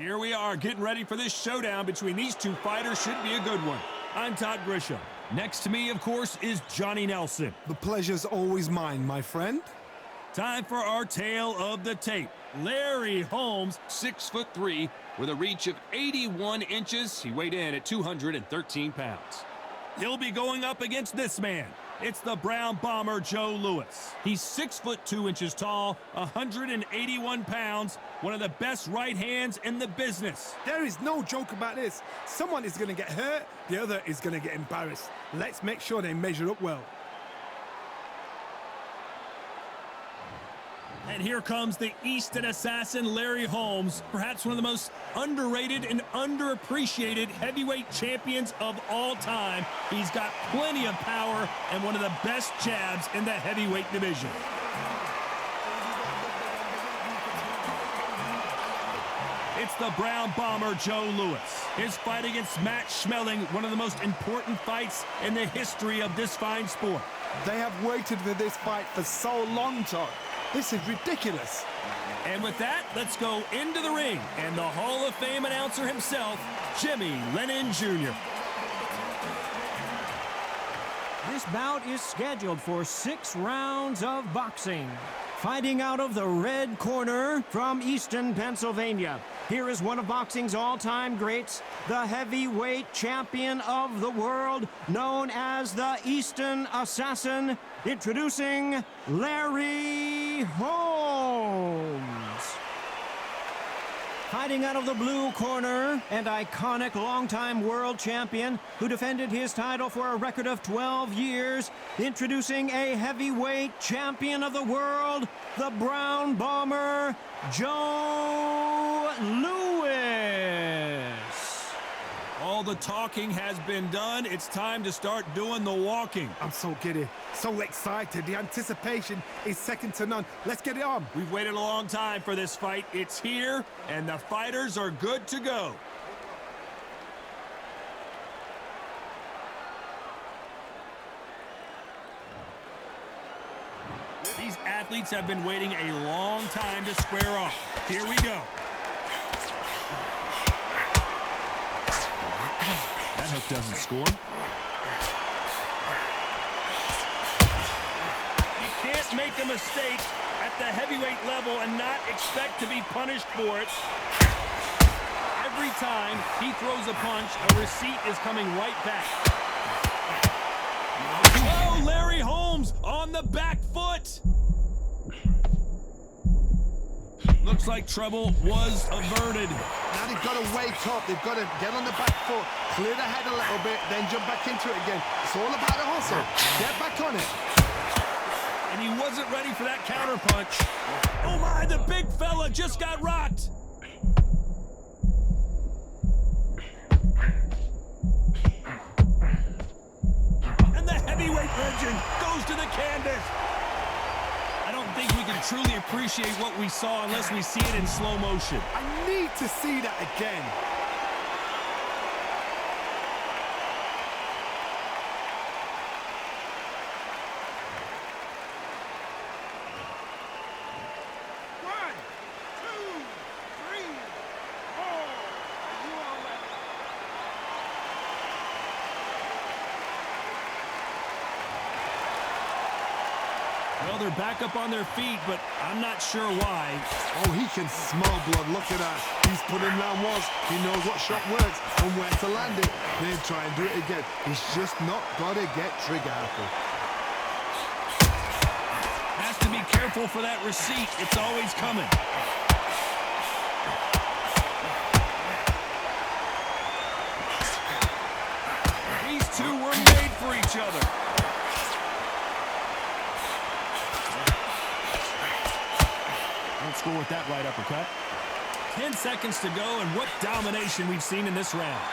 Here we are getting ready for this showdown between these two fighters. Should be a good one. I'm Todd Grisham. Next to me, of course, is Johnny Nelson. The pleasure's always mine, my friend. Time for our tale of the tape. Larry Holmes, 6'3", with a reach of 81 inches. He weighed in at 213 pounds. He'll be going up against this man. It's the Brown Bomber, Joe Louis. He's 6'2" tall, 181 pounds, one of the best right hands in the business. There is no joke about this. Someone is going to get hurt, the other is going to get embarrassed. Let's make sure they measure up well. And here comes the Easton assassin, Larry Holmes, perhaps one of the most underrated and underappreciated heavyweight champions of all time. He's got plenty of power and one of the best jabs in the heavyweight division. It's the Brown Bomber, Joe Louis. His fight against Matt Schmeling, one of the most important fights in the history of this fine sport. They have waited for this fight for so long, Todd. This is ridiculous. And with that, let's go into the ring. And the Hall of Fame announcer himself, Jimmy Lennon Jr. This bout is scheduled for 6 rounds of boxing. Fighting out of the red corner from Easton, Pennsylvania, here is one of boxing's all-time greats, the heavyweight champion of the world, known as the Easton Assassin, introducing Larry Holmes. Fighting out of the blue corner, and iconic longtime world champion who defended his title for a record of 12 years, introducing a heavyweight champion of the world, the Brown Bomber, Joe Louis. All the talking has been done. It's time to start doing the walking. I'm so giddy, so excited. The anticipation is second to none. Let's get it on. We've waited a long time for this fight. It's here, and the fighters are good to go. These athletes have been waiting a long time to square off. Here we go. That hook doesn't score. You can't make a mistake at the heavyweight level and not expect to be punished for it. Every time he throws a punch, a receipt is coming right back. Oh, Larry Holmes on the back foot. Looks like trouble was averted. Now they've got to wake up. They've got to get on the back foot, clear the head a little bit, then jump back into it again. It's all about the hustle. Get back on it. And he wasn't ready for that counter punch. Oh my, the big fella just got rocked. And the heavyweight legend goes to the canvas. I don't think we can truly appreciate what we saw unless we see it in slow motion. I need to see that again. One, two, three, four. Are you all ready? Well, they're back up on their feet, but I'm not sure why. Oh, he can smell blood. Look at that. He's put him down once. He knows what shot works and where to land it. Then try and do it again. He's just not got to get trigger happy. Has to be careful for that receipt. It's always coming. These two were made for each other. Don't score with that right uppercut. 10 seconds to go, and what domination we've seen in this round.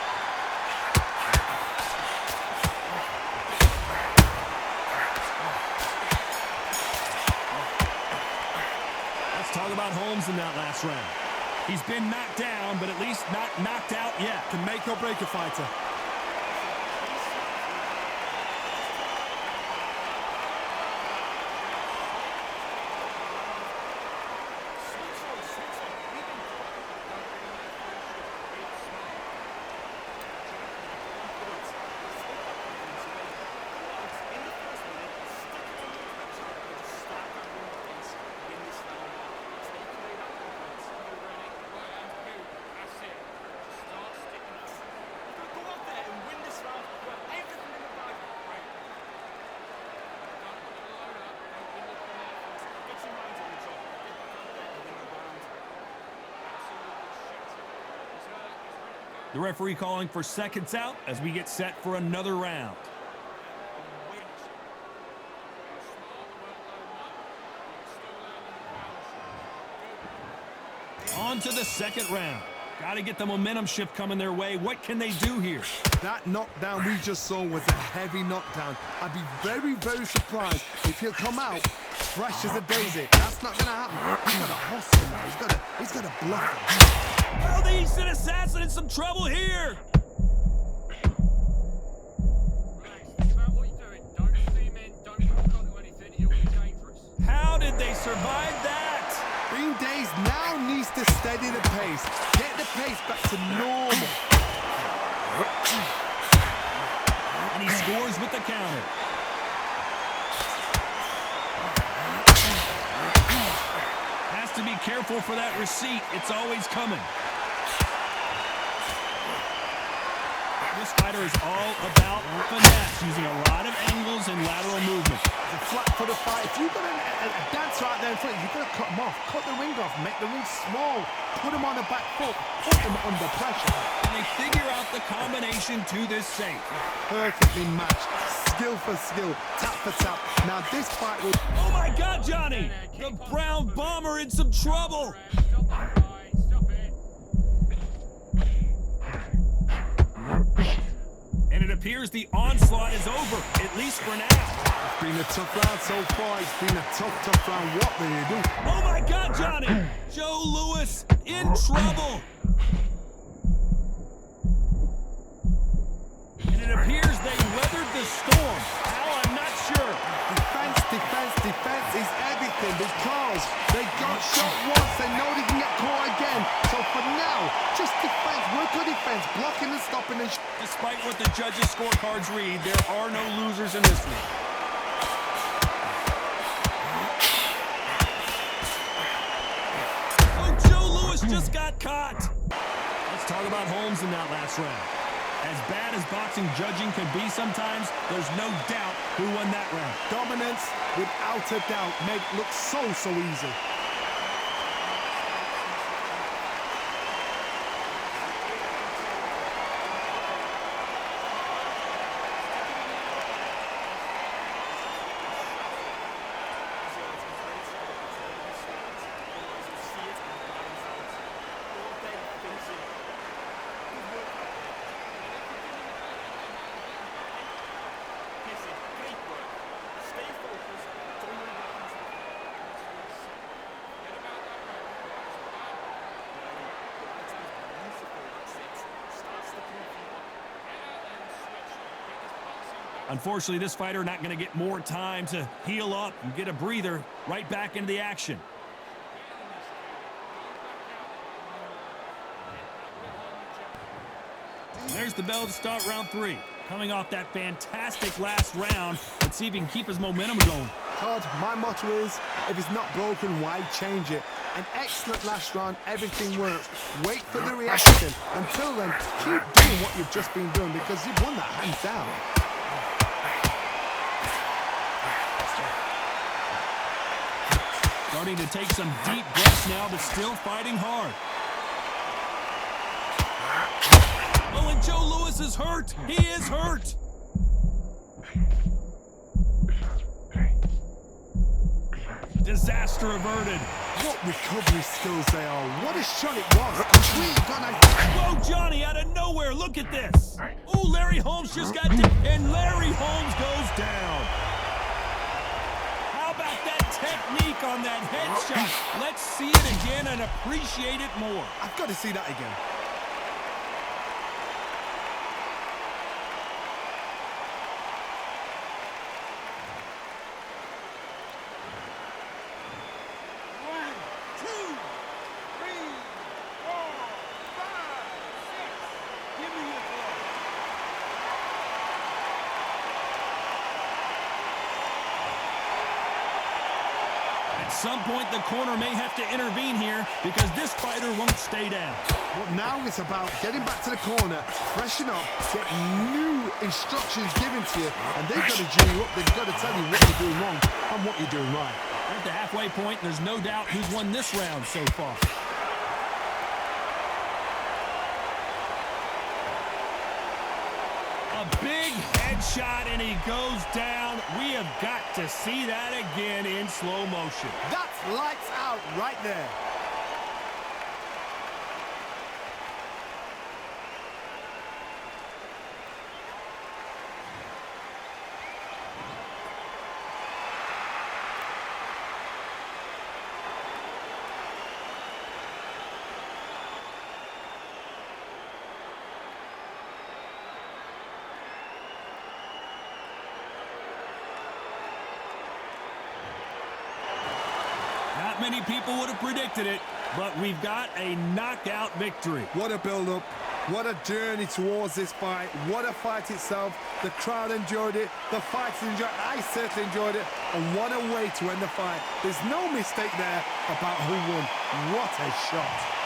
Let's talk about Holmes in that last round. He's been knocked down, but at least not knocked out yet. Can make or break a fighter. The referee calling for seconds out as we get set for another round. On to the second round. Got to get the momentum shift coming their way. What can they do here? That knockdown we just saw was a heavy knockdown. I'd be very, very surprised if he'll come out fresh as a daisy. That's not going to happen. He's got a hustle now. He's got a bluff him. Oh, the Eastern Assassin in some trouble here. How did they survive that? Bean Days now needs to steady the pace. Get the pace back to normal. And he scores with the counter. Has to be careful for that receipt. It's always coming. This fighter is all about finesse, using a lot of angles and lateral movement. It's a flat-footed fight. If you've got a dancer out there in front, you've got to cut him off. Cut the ring off. Make the ring small. Put him on the back foot. Put him under pressure. And they figure out the combination to this safe. Perfectly matched. Skill for skill. Tap for tap. Now this fight will... Oh my God, Johnny! The Brown Bomber in some trouble! And it appears the onslaught is over, at least for now. It's been a tough round so far. It's been a tough round. What do you do? Oh my God, Johnny! Joe Louis in trouble! And it appears they weathered the storm. How, I'm not sure. Defense is everything because they got shot once. They know they can get caught again. So for now, just defense. Work on defense. Blocking and stopping and... Despite what the judges' scorecards read, there are no losers in this one. Oh, Joe Louis just got caught. Let's talk about Holmes in that last round. As bad as boxing judging can be sometimes, there's no doubt who won that round. Dominance, without a doubt, made it look so easy. Unfortunately, this fighter not going to get more time to heal up and get a breather. Right back into the action. There's the bell to start round 3. Coming off that fantastic last round, let's see if he can keep his momentum going. Todd, my motto is, if it's not broken, why change it? An excellent last round, everything works. Wait for the reaction. Until then, keep doing what you've just been doing because you've won that hands down. Starting to take some deep breaths now, but still fighting hard. Oh, and Joe Louis is hurt. He is hurt. Disaster averted. What recovery skills they are. What a shot it was. Whoa, Johnny, out of nowhere. Look at this. Oh, Larry Holmes just got hit, and Larry Holmes goes down. How about that technique on that headshot? Let's see it again and appreciate it more. I've got to see that again. At some point, the corner may have to intervene here because this fighter won't stay down. But now it's about getting back to the corner, freshen up, get new instructions given to you, and they've got to gin you up. They've got to tell you what you're doing wrong and what you're doing right. At the halfway point, there's no doubt who's won this round so far. A big headshot, and he goes down. We have got to see that again in slow motion. That's lights out right there. Not many people would have predicted it, but we've got a knockout victory. What a build-up. What a journey towards this fight. What a fight itself. The crowd enjoyed it. The fighters enjoyed it. I certainly enjoyed it. And what a way to end the fight. There's no mistake there about who won. What a shot.